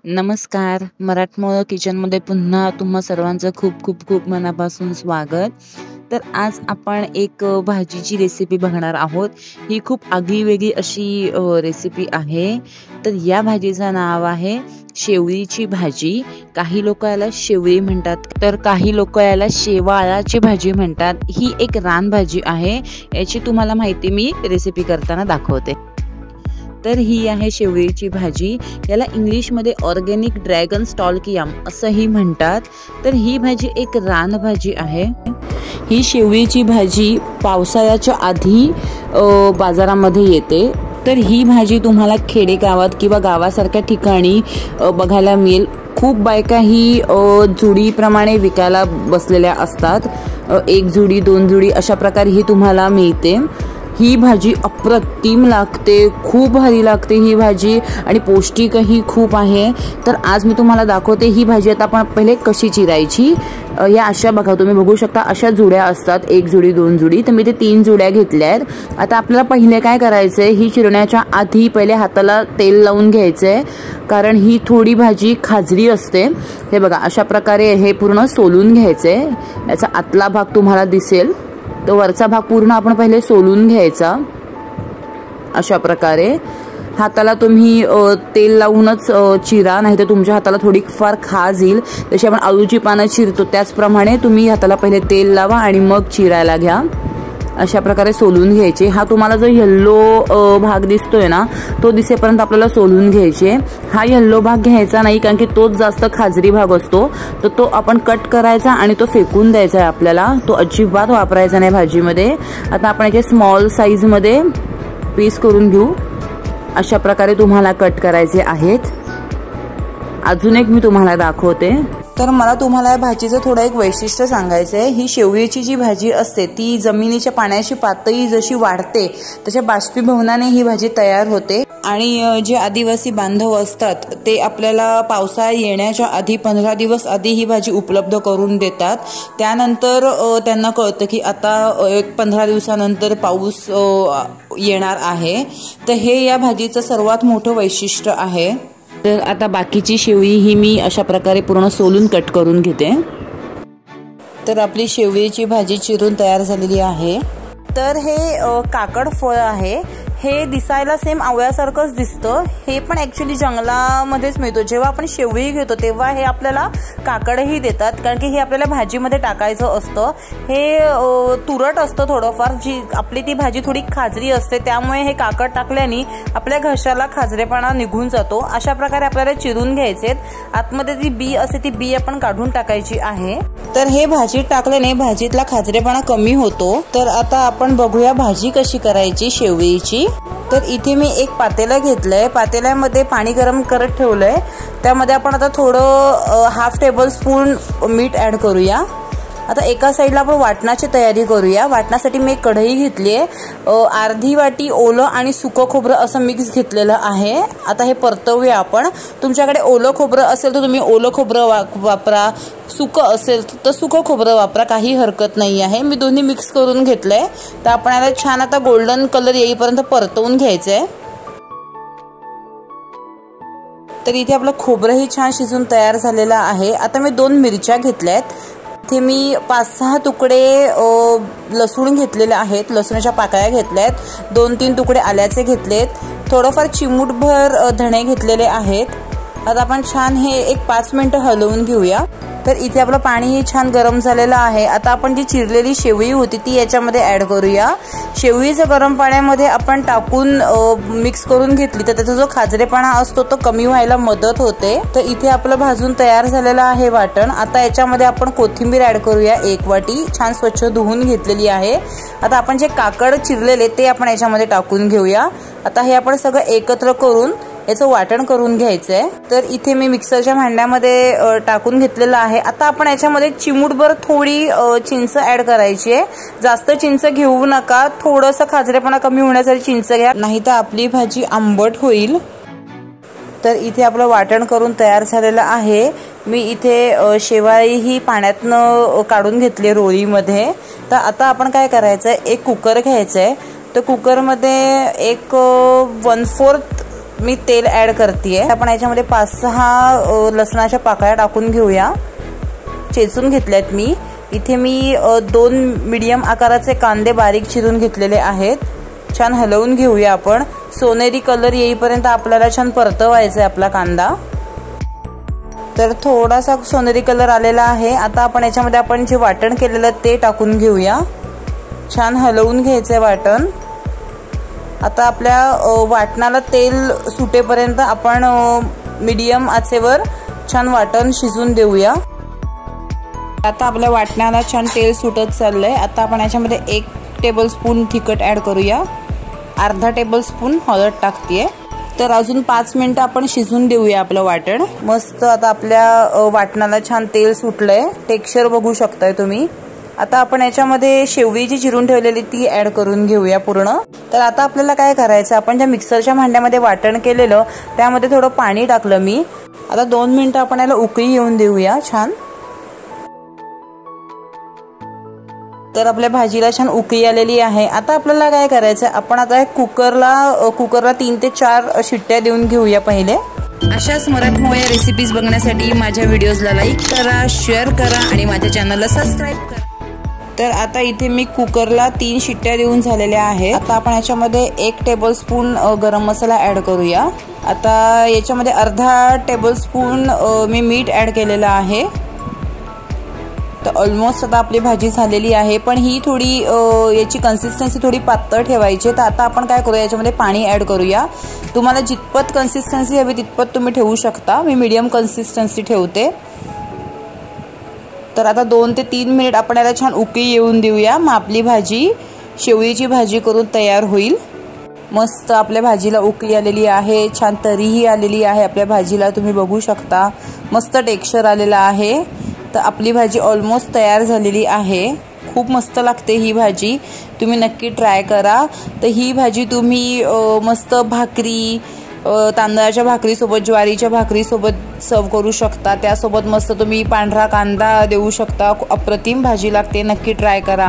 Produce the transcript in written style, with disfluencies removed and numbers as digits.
नमस्कार. मराठमोळं किचनमध्ये पुन्हा तुम्हा सर्वांचं खूप खूप खूप मनापासून स्वागत. तर आज आपण एक भाजीची रेसिपी बघणार आहोत. ही खूप आगळीवेगळी अशी रेसिपी आहे. तर या भाजीचं नाव आहे शेवळीची भाजी. काही लोक याला शेवळी म्हणतात, तर काही लोक याला शेवाळाची भाजी म्हणतात. ही एक रानभाजी आहे. याची तुम्हाला माहिती मी रेसिपी करताना दाखवते. तर ही आहे शेवळीची भाजी. याला इंग्लिशमध्ये ऑर्गॅनिक ड्रॅगन स्टॉल्क याम असंही म्हणतात. तर ही भाजी एक रानभाजी आहे. ही शेवळीची भाजी पावसाळ्याच्या आधी बाजारामध्ये येते. तर ही भाजी तुम्हाला खेडेगावात किंवा गावासारख्या ठिकाणी बघायला मिळेल. खूप बायका ही जुडीप्रमाणे विकायला बसलेल्या असतात. एक जुडी, दोन जुडी अशा प्रकारे ही तुम्हाला मिळते. ही भाजी अप्रतिम लागते, खूप भारी लागते ही भाजी आणि पौष्टिकही खूप आहे. तर आज मी तुम्हाला दाखवते ही भाजी. आता आपण पहिले कशी चिरायची. या अशा बघा, तुम्ही बघू शकता अशा जुड्या असतात, एक जुडी, दोन जुडी. तर मी ते 3 जुड्या घेतल्या आहेत. आता आपल्याला पहिले काय करायचंय, ही चिरण्याच्या आधी पहिले हाताला तेल लावून घ्यायचंय, कारण ही थोडी भाजी खाजरी असते. हे बघा अशा प्रकारे हे पूर्ण सोलून घ्यायचंय. याचा आतला भाग तुम्हाला दिसेल, तो वरचा भाग पूर्ण आपण पहिले सोलून घ्यायचा. अशा प्रकारे हाताला तुम्ही तेल लावूनच चिरा, नाही तर तुमच्या हाताला थोडी फार खाज येईल. जशी आपण आळूची पानं चिरतो त्याचप्रमाणे तुम्ही हाताला पहिले तेल लावा आणि मग चिरायला घ्या. अशा प्रकारे सोलून घ्यायचे. हा तुम्हाला जो येल्लो भाग दिसतोय ना, तो दिसेपर्यंत आपल्याला सोलून घ्यायचे. हा येल्लो भाग घ्यायचा नाही, कारण की तोच जास्त खाजरी भाग असतो. तर तो आपण कट करायचा आणि तो फेकून द्यायचा आहे आपल्याला. तो अजिबात वापरायचा नाही भाजीमध्ये. आता आपण याचे स्मॉल साईजमध्ये पीस करून घेऊ. अशा प्रकारे तुम्हाला कट करायचे आहेत. अजून एक मी तुम्हाला दाखवते. तर मला तुम्हाला या भाजीचं थोडं एक वैशिष्ट्य सांगायचं आहे. ही शेवळीची जी भाजी असते ती जमिनीच्या पाण्याची पातळी जशी वाढते तशा बाष्पीभवनाने ही भाजी तयार होते. आणि जे आदिवासी बांधव असतात ते आपल्याला पावसाळा येण्याच्या आधी 15 दिवस आधी ही भाजी उपलब्ध करून देतात. त्यानंतर त्यांना कळतं की आता एक 15 दिवसानंतर पाऊस येणार आहे. तर हे या भाजीचं सर्वात मोठं वैशिष्ट्य आहे. तर आता बाकीची शेवळी ही मी अशा प्रकारे पूर्ण सोलून कट करून घेते. तर आपली शेवळीची भाजी चिरून तयार झालेली आहे. तर हे काकड फळ आहे. हे दिसायला सेम आवळ्यासारखंच दिसतं. हे पण ऍक्च्युली जंगलामध्येच मिळतो. जेव्हा आपण शेवळी घेतो तेव्हा हे आपल्याला काकडही देतात, कारण की हे आपल्याला भाजीमध्ये टाकायचं असतं. हे तुरट असतं थोडंफार. जी आपली ती भाजी थोडी खाजरी असते, त्यामुळे हे काकड टाकल्याने आपल्या घशाला खाजरेपणा निघून जातो. अशा प्रकारे आपल्याला चिरून घ्यायचे. आतमध्ये जी बी असते ती बी आपण काढून टाकायची आहे. तर हे भाजीत टाकल्याने भाजीतला खाजरेपणा कमी होतो. तर आता आपण बघूया भाजी कशी करायची शेवळीची. तर इथे मी एक पातेलं घेतलंय. पातेल्यामध्ये पाणी गरम करत ठेवलंय. त्यामध्ये आपण आता थोडं ½ टेबलस्पून मीठ ऍड करूया. आता एका साईडला आपण वाटणाची तयारी करूया. वाटण्यासाठी मी एक कढई घेतली आहे. अर्धी वाटी ओलं आणि सुकं खोबरं असं मिक्स घेतलेलं आहे. आता हे परतवूया आपण. तुमच्याकडे ओलं खोबरं असेल तर तुम्ही ओलं खोबरं वापरा, सुकं असेल तर सुकं खोबरं वापरा, काही हरकत नाही आहे. मी दोन्ही मिक्स करून घेतलंय. तर आपण याला छान आता गोल्डन कलर येईपर्यंत परतवून घ्यायचंय. तर इथे आपलं खोबरंही छान शिजून तयार झालेलं आहे. आता मी 2 मिरच्या घेतल्यात. इथे मी 5-6 तुकडे लसूण घेतलेले आहेत. लसूणाच्या पाकळ्या घेतल्यात. 2-3 तुकडे आल्याचे घेतलेत. थोडंफार चिमूटभर धणे घेतलेले आहेत. आता आपण छान हे एक 5 मिनिटं हलवून घेऊया. तर इथे आपलं पाणी छान गरम झालेलं आहे. आता आपण जी चिरलेली शेवळी होती ती याच्यामध्ये ऍड करूया. शेवळीचं गरम पाण्यामध्ये आपण टाकून मिक्स करून घेतली तर त्याचा जो खाजरेपणा असतो तो कमी व्हायला मदत होते. तर इथे आपलं भाजून तयार झालेलं आहे वाटण. आता याच्यामध्ये आपण कोथिंबीर ऍड करूया. 1 वाटी छान स्वच्छ धुवून घेतलेली आहे. आता आपण जे काकड चिरलेले ते आपण याच्यामध्ये टाकून घेऊया. आता हे आपण सगळं एकत्र करून याचं वाटण करून घ्यायचंय. तर इथे मी मिक्सरच्या भांड्यामध्ये टाकून घेतलेलं आहे. आता आपण याच्यामध्ये चिमूटभर थोडी चिंच ऍड करायची आहे. जास्त चिंच घेऊ नका, थोडंसं खाजरेपणा कमी होण्यासाठी चिंच घ्या, नाही तर आपली भाजी आंबट होईल. तर इथे आपलं वाटण करून तयार झालेलं आहे. मी इथे शेवाळी ही पाण्यातनं काढून घेतली रोळीमध्ये. तर आता आपण काय करायचंय, एक कुकर घ्यायचंय. तर कुकरमध्ये एक 1/4 मी तेल ॲड करते. आपण याच्यामध्ये 5-6 लसणाच्या पाकळ्या टाकून घेऊया. चेचून घेतल्यात मी. इथे मी 2 मीडियम आकाराचे कांदे बारीक चिरून घेतलेले आहेत. छान हलवून घेऊया आपण. सोनेरी कलर येईपर्यंत आपल्याला छान परतवायचा आहे आपला कांदा. तर थोडासा सोनेरी कलर आलेला आहे. आता आपण याच्यामध्ये आपण जे वाटण केलेलं ते टाकून घेऊया. छान हलवून घ्यायचं वाटण. आता आपल्या वाटणाला तेल सुटेपर्यंत आपण मीडियम आचेवर छान वाटण शिजून देऊया. आता आपल्या वाटणाला छान तेल सुटत चाललंय. आता आपण याच्यामध्ये 1 टेबलस्पून तिखट ॲड करूया. अर्धा टेबलस्पून हळद टाकतेय. तर अजून 5 मिनिटं आपण शिजून देऊया आपलं वाटण. मस्त आता आपल्या वाटणाला छान तेल सुटलंय. टेक्स्चर बघू शकताय तुम्ही. आता आपण याच्यामध्ये शेवळी जी चिरून ठेवलेली ती ॲड करून घेऊया पूर्ण. तर आता आपल्याला काय करायचं, आपण ज्या मिक्सरच्या भांड्यामध्ये वाटण केलेलं त्यामध्ये थोडं पाणी टाकलं मी. आता 2 मिनिटं आपण याला उकळी येऊन देऊया छान. तर आपल्या भाजीला छान उकळी आलेली आहे. आता आपल्याला काय करायचं, आपण आता कुकरला 3 ते 4 शिट्ट्या देऊन घेऊया पहिले. अशाच मराठमोळ्या रेसिपीज बघण्यासाठी माझ्या व्हिडिओजला लाईक करा, शेअर करा आणि माझ्या चॅनलला सबस्क्राईब करा. तर आता इथे मी कुकरला 3 शिट्ट्या देऊन झालेल्या आहेत. आता आपण याच्यामध्ये 1 टेबलस्पून गरम मसाला ॲड करूया. आता याच्यामध्ये अर्धा टेबलस्पून मी मीठ ॲड केलेलं आहे. तर ऑलमोस्ट आता आपली भाजी झालेली आहे. पण ही थोडी याची कन्सिस्टन्सी थोडी पातळ ठेवायची. तर आता आपण काय करूया, याच्यामध्ये पाणी ॲड करूया. तुम्हाला जितपत कन्सिस्टन्सी हवी तितपत तुम्ही ठेवू शकता. मी मीडियम कन्सिस्टन्सी ठेवते. तर आता 2 ते 3 मिनिट आपण याला छान उकळी येऊन देऊया. मग आपली भाजी शेवळीची भाजी करून तयार होईल. मस्त आपल्या भाजीला उकळी आलेली आहे. छान तरीही आलेली आहे आपल्या भाजीला. तुम्ही बघू शकता मस्त टेक्स्चर आलेला आहे. तर आपली भाजी ऑलमोस्ट तयार झालेली आहे. खूप मस्त लागते ही भाजी. तुम्ही नक्की ट्राय करा. तर ही भाजी तुम्ही मस्त भाकरी, तांदळाच्या भाकरीसोबत, ज्वारीच्या भाकरीसोबत सर्व करू शकता. त्यासोबत मस्त तुम्ही पांढरा कांदा देऊ शकता. अप्रतिम भाजी लागते. नक्की ट्राय करा.